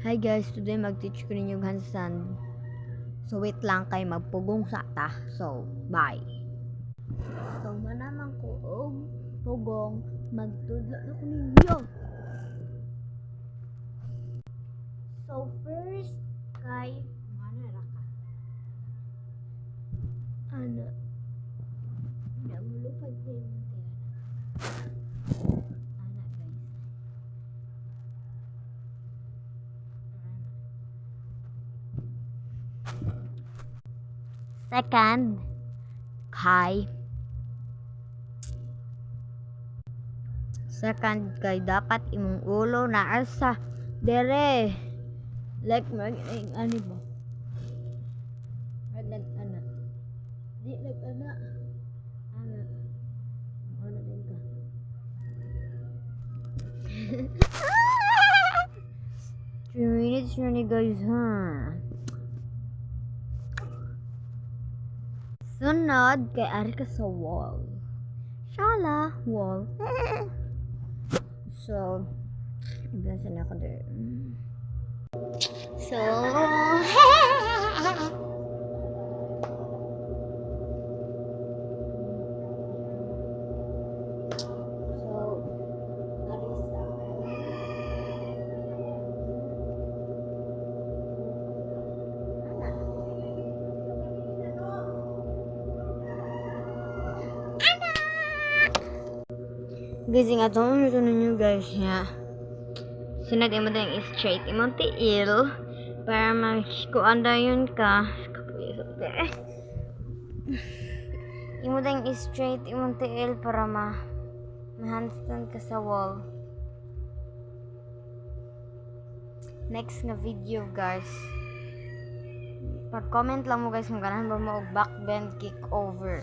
Hi guys, today mag-teach ko ninyo handstand. So wait lang kay magpugong sa ta. So, bye. So manaman ko og pugong magtudlo na ko ninyo. So first kay mana ra ka? Ana. Namulupad din mo tira. Ana guys. Second, kay dapat imong ulo na asa dere like mag ani ba ana di ana ano din ka 3 minutes na ni guys ha. Sunod kay ari ka sa wall. Shala wall. So, ibasa na ako there. So, gising ato nito ninyo guys ya. Sunod imo dang straight imong tiil para magkuan dayon ka. Imo dang straight imong tiil para handstand ka sa wall. Next nga video guys. Pag-comment lang mo guys kung ganahan ba mo og back bend kick over.